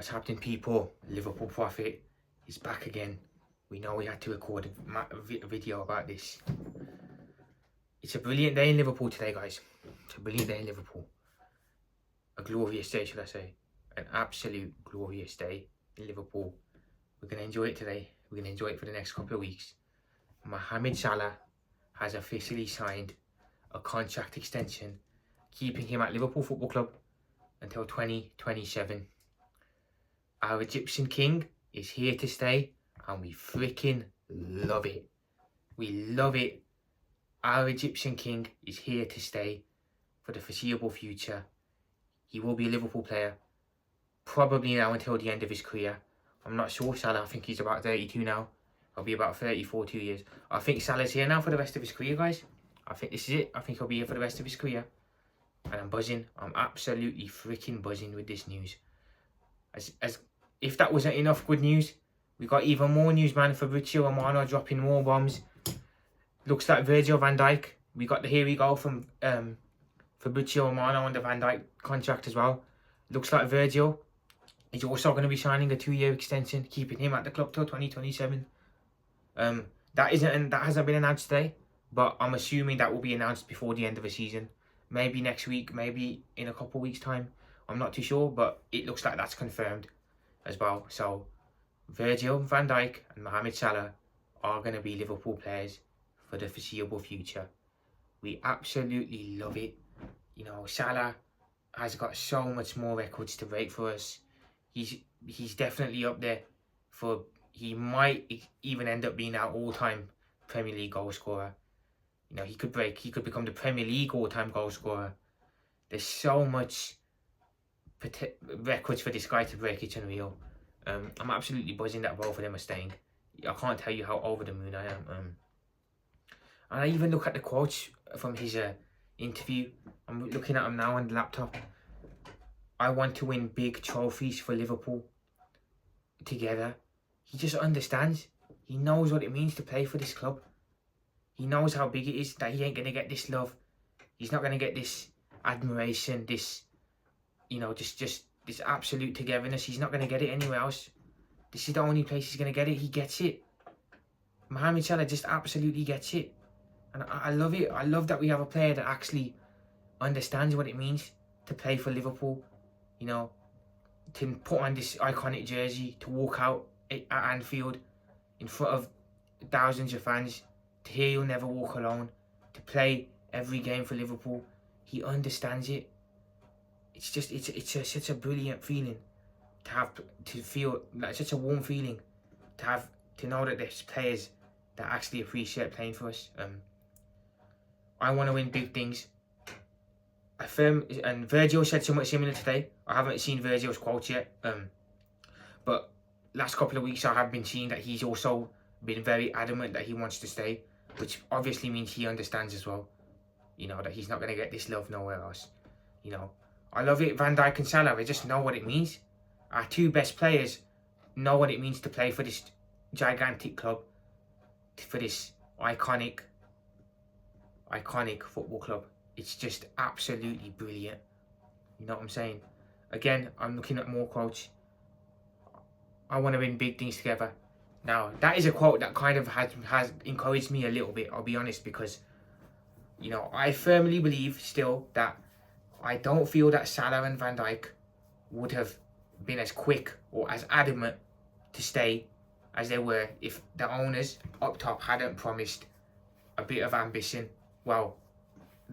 What's happening, people? Liverpool Prophet is back again. We know we had to record a video about this. It's a brilliant day in Liverpool today, guys. It's a brilliant day in Liverpool. A glorious day, should I say. An absolute glorious day in Liverpool. We're going to enjoy it today. We're going to enjoy it for the next couple of weeks. Mohammed Salah has officially signed a contract extension, keeping him at Liverpool Football Club until 2027. Our Egyptian king is here to stay, and we freaking love it. We love it. Our Egyptian king is here to stay for the foreseeable future. He will be a Liverpool player, probably now until the end of his career. I'm not sure. Salah, I think he's about 32 now. He'll be about 34 2 years. I think Salah's here now for the rest of his career, guys. I think this is it. I think he'll be here for the rest of his career. And I'm buzzing. I'm absolutely freaking buzzing with this news. As if that wasn't enough good news, we got even more news, man. For Virgil dropping more bombs. Looks like Virgil van Dijk. Here we go from Virgil on the Van Dijk contract as well. Looks like Virgil is also going to be signing a 2-year extension, keeping him at the club till 2027. That hasn't been announced today, but I'm assuming that will be announced before the end of the season. Maybe next week, maybe in a couple of weeks' time. I'm not too sure, but it looks like that's confirmed as well. So Virgil van Dijk and Mohammed Salah are going to be Liverpool players for the foreseeable future. We absolutely love it. You know, Salah has got so much more records to break for us. He's definitely up there for. He might even end up being our all-time Premier League goal scorer. You know, he could become the Premier League all-time goal scorer. There's so much records for this guy to break. It's unreal. I'm absolutely buzzing that both of them are staying. I can't tell you how over the moon I am. And I even look at the quotes from his interview. I'm looking at them now on the laptop. I want to win big trophies for Liverpool together. He just understands. He knows what it means to play for this club. He knows how big it is, that he ain't going to get this love. He's not going to get this admiration, this, you know, just this absolute togetherness. He's not going to get it anywhere else. This is the only place he's going to get it. He gets it. Mohammed Salah just absolutely gets it. And I love it. I love that we have a player that actually understands what it means to play for Liverpool. You know, to put on this iconic jersey, to walk out at Anfield in front of thousands of fans, to hear you'll never walk alone, to play every game for Liverpool. He understands it. It's just, such a brilliant feeling to feel like such a warm feeling to know that there's players that actually appreciate playing for us. I want to win big things. And Virgil said somewhat similar today. I haven't seen Virgil's quotes yet. But last couple of weeks I have been seeing that he's also been very adamant that he wants to stay, which obviously means he understands as well. You know, that he's not going to get this love nowhere else. You know, I love it. Van Dijk and Salah, they just know what it means. Our two best players know what it means to play for this gigantic club, for this iconic football club. It's just absolutely brilliant. You know what I'm saying? Again, I'm looking at more quotes. I want to win big things together. Now, that is a quote that kind of has encouraged me a little bit, I'll be honest, because, you know, I firmly believe still that I don't feel that Salah and Van Dijk would have been as quick or as adamant to stay as they were if the owners up top hadn't promised a bit of ambition. Well,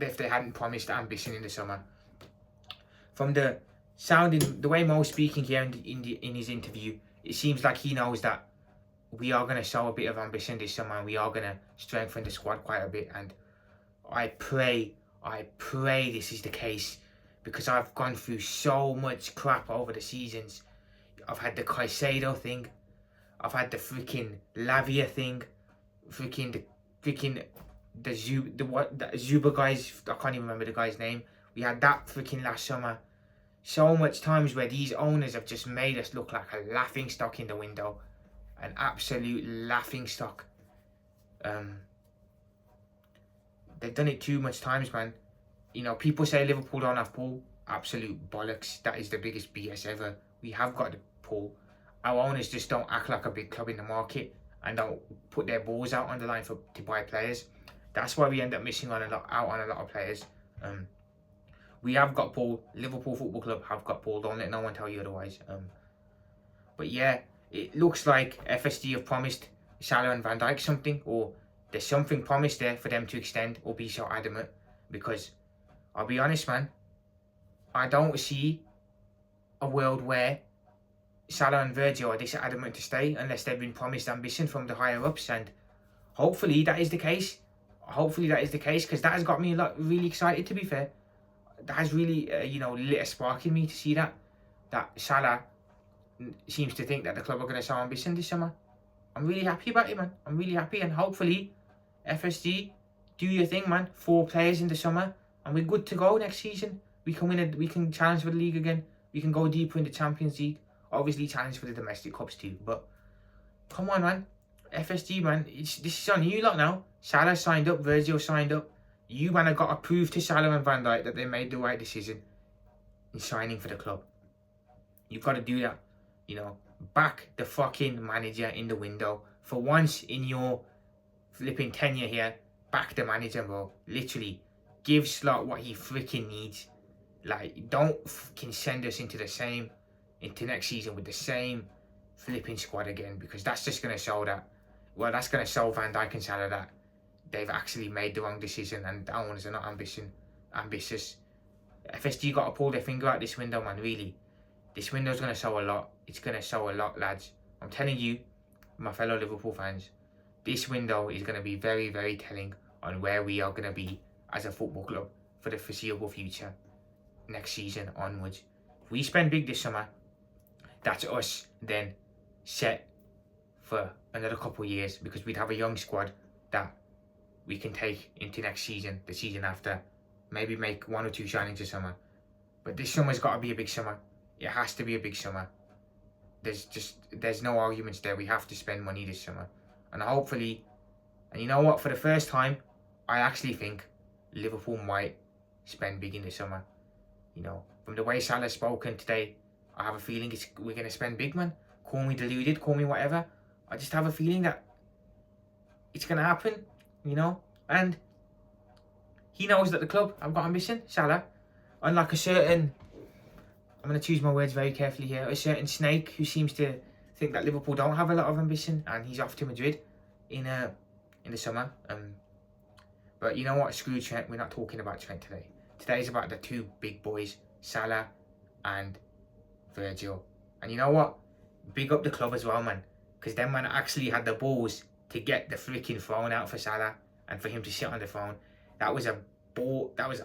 if they hadn't promised ambition in the summer. From the way Mo's speaking here in his interview, it seems like he knows that we are going to show a bit of ambition this summer, and we are going to strengthen the squad quite a bit. And I pray this is the case, because I've gone through so much crap over the seasons. I've had the Caicedo thing, I've had the freaking Lavia thing, the Zuba guys, I can't even remember the guy's name. We had that freaking last summer. So much times where these owners have just made us look like a laughing stock in the window. An absolute laughing stock. They've done it too much times, man. You know, people say Liverpool don't have ball. absolute bollocks. That is the biggest BS ever. We have got the pull. Our owners just don't act like a big club in the market and don't put their balls out on the line to buy players. That's why we end up missing out on a lot of players. We have got ball. Liverpool Football Club have got ball. Don't let no one tell you otherwise. But yeah, it looks like FSD have promised Salah and Van Dijk something, or there's something promised there for them to extend or be so adamant. Because I'll be honest, man, I don't see a world where Salah and Virgil are this adamant to stay unless they've been promised ambition from the higher ups, and hopefully that is the case. Hopefully that is the case, because that has got me really excited, to be fair. That has really, lit a spark in me to see that Salah seems to think that the club are going to show ambition this summer. I'm really happy about it, man. I'm really happy, and hopefully FSG, do your thing, man. 4 players in the summer, and we're good to go next season. We can win we can challenge for the league again. We can go deeper in the Champions League. Obviously challenge for the domestic cups too. But come on, man. FSG, man. This is on you lot now. Salah signed up. Virgil signed up. You, man, have got to prove to Salah and Van Dijk that they made the right decision in signing for the club. You've got to do that. Back the fucking manager in the window. For once in your flipping tenure here, back the manager, bro. Literally. Give Slot what he freaking needs. Like, don't fucking send us into next season with the same flipping squad again, because that's just going to show that, that's going to show Van Dijk and Salah that they've actually made the wrong decision and the owners are not ambitious. FSG got to pull their finger out this window, man, really. This window's going to show a lot. It's going to show a lot, lads. I'm telling you, my fellow Liverpool fans, this window is going to be very, very telling on where we are going to be as a football club for the foreseeable future, next season onwards. If we spend big this summer, that's us then set for another couple of years, because we'd have a young squad that we can take into next season, the season after, maybe make 1 or 2 signings this summer. But this summer's got to be a big summer. It has to be a big summer. There's no arguments there. We have to spend money this summer. And hopefully, and you know what, for the first time, I actually think Liverpool might spend big in the summer. From the way Salah's spoken today, I have a feeling we're going to spend big, man. Call me deluded, call me whatever. I just have a feeling that it's going to happen, And he knows that the club have got ambition, Salah. Unlike a certain, I'm going to choose my words very carefully here, a certain snake who seems to think that Liverpool don't have a lot of ambition, and he's off to Madrid in the summer. But you know what? Screw Trent. We're not talking about Trent today. Today's about the 2 big boys, Salah and Virgil. And you know what? Big up the club as well, man. Because them man actually had the balls to get the freaking phone out for Salah and for him to sit on the phone. That was a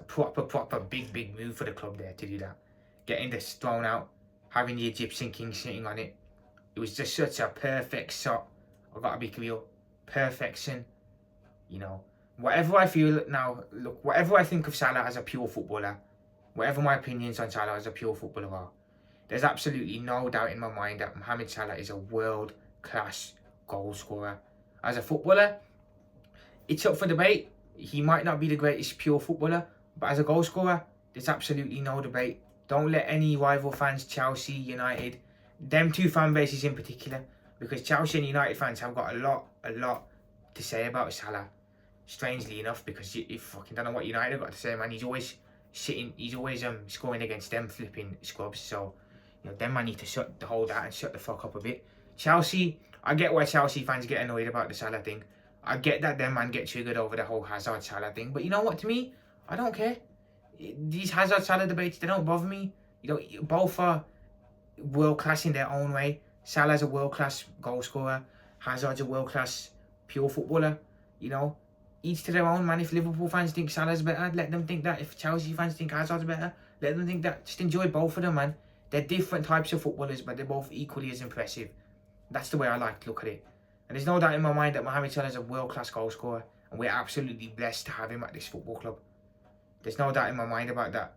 proper big move for the club there to do that. Getting this thrown out, having the Egyptian king sitting on it. It was just such a perfect shot. I've got to be real. Perfection. Whatever I feel now, look, whatever I think of Salah as a pure footballer, whatever my opinions on Salah as a pure footballer are, there's absolutely no doubt in my mind that Mohammed Salah is a world-class goal scorer. As a footballer, it's up for debate. He might not be the greatest pure footballer, but as a goal scorer, there's absolutely no debate. Don't let any rival fans, Chelsea, United, them 2 fan bases in particular, because Chelsea and United fans have got a lot to say about Salah. Strangely enough, because you fucking don't know what United have got to say, man. He's always scoring against them flipping scrubs. So, them man need to hold that and shut the fuck up a bit. Chelsea, I get why Chelsea fans get annoyed about the Salah thing. I get that them man get triggered over the whole Hazard Salah thing. But you know what, to me, I don't care. These Hazard Salah debates, they don't bother me. Both are world class in their own way. Salah's a world class goal scorer. Hazard's a world class pure footballer. Each to their own, man. If Liverpool fans think Salah's better, let them think that. If Chelsea fans think Hazard's better, let them think that. Just enjoy both of them, man. They're different types of footballers, but they're both equally as impressive. That's the way I like to look at it. And there's no doubt in my mind that Mohammed Salah is a world-class goal scorer, and we're absolutely blessed to have him at this football club. There's no doubt in my mind about that.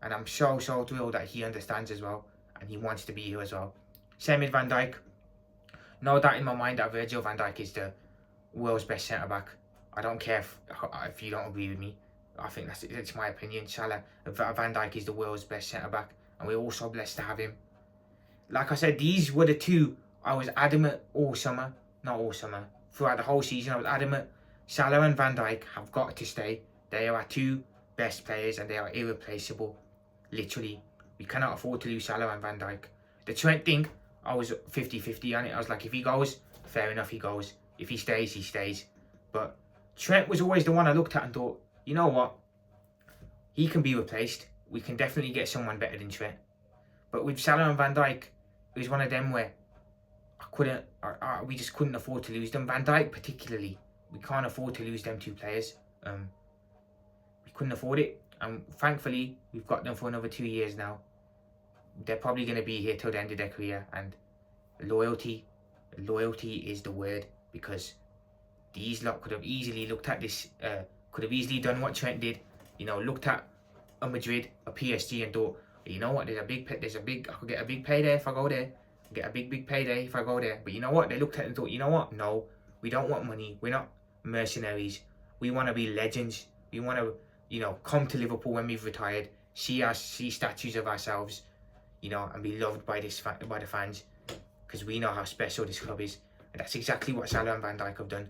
And I'm so thrilled that he understands as well, and he wants to be here as well. Same with Van Dijk. No doubt in my mind that Virgil van Dijk is the world's best centre-back. I don't care if you don't agree with me. I think that's my opinion. Salah, Van Dijk is the world's best centre back, and we're also blessed to have him. Like I said, these were the two I was adamant all summer, not all summer, throughout the whole season. I was adamant. Salah and Van Dijk have got to stay. They are our two best players, and they are irreplaceable. Literally, we cannot afford to lose Salah and Van Dijk. The Trent thing, I was 50-50 on it. I was like, if he goes, fair enough, he goes. If he stays, he stays. But Trent was always the one I looked at and thought, you know what? He can be replaced. We can definitely get someone better than Trent. But with Salah and Van Dijk, it was one of them where we just couldn't afford to lose them. Van Dijk particularly, we can't afford to lose them two players. We couldn't afford it. And thankfully, we've got them for another 2 years now. They're probably going to be here till the end of their career. And loyalty is the word, because these lot could have easily looked at this, could have easily done what Trent did. You know, looked at a Madrid, a PSG, and thought, you know what, I could get a big payday if I go there. Get a big payday if I go there. But you know what, they looked at it and thought, you know what, no, we don't want money. We're not mercenaries. We want to be legends. We want to, you know, come to Liverpool when we've retired, see statues of ourselves, you know, and be loved by the fans, because we know how special this club is. And that's exactly what Salah and Van Dijk have done.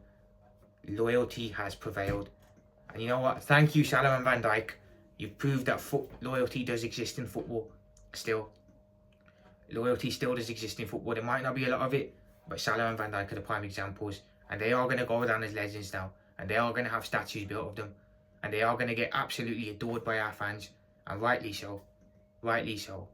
Loyalty has prevailed. And you know what? Thank you, Salah and Van Dijk. You've proved that loyalty does exist in football still. Loyalty still does exist in football. There might not be a lot of it, but Salah and Van Dijk are the prime examples. And they are going to go down as legends now. And they are going to have statues built of them. And they are going to get absolutely adored by our fans. And rightly so. Rightly so.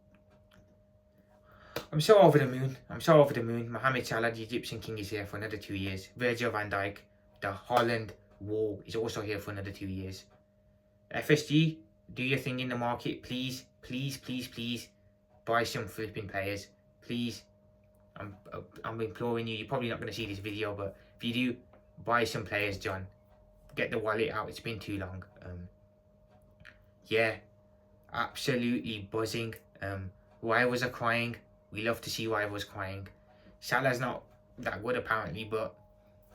I'm so over the moon. Mohammed Salah, the Egyptian king, is here for another 2 years. Virgil van Dijk, the Holland wall, is also here for another 2 years. FSG, do your thing in the market. Please buy some flipping players. Please. I'm imploring you. You're probably not going to see this video, but if you do, buy some players, John. Get the wallet out. It's been too long. Yeah, absolutely buzzing. Rivals are crying. We love to see rivals crying. Salah's not that good apparently, but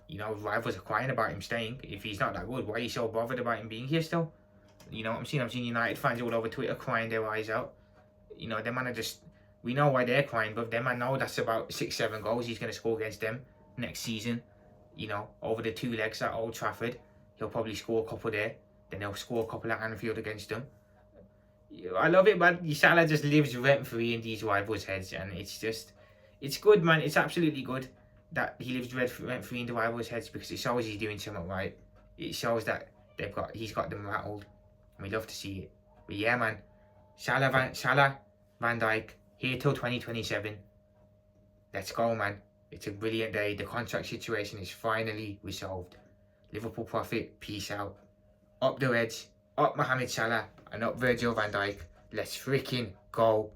you know, rivals are crying about him staying. If he's not that good, why are you so bothered about him being here still? You know what I'm seeing? I'm seeing United fans all over Twitter crying their eyes out. You know, them man are just, we know why they're crying, but them man know that's about 6-7 goals he's going to score against them next season. You know, over the 2 legs at Old Trafford. He'll probably score a couple there. Then he'll score a couple at Anfield against them. I love it, man. Salah just lives rent-free in these rivals' heads, and it's good, man. It's absolutely good that he lives rent-free in the rivals' heads, because it shows he's doing something right. It shows that he's got them rattled, and we love to see it. But yeah, man, Salah, Van Dijk, here till 2027. Let's go, man. It's a brilliant day. The contract situation is finally resolved. Liverpool profit, peace out. Up the Reds, up Mohammed Salah, and up Virgil van Dijk. Let's freaking go.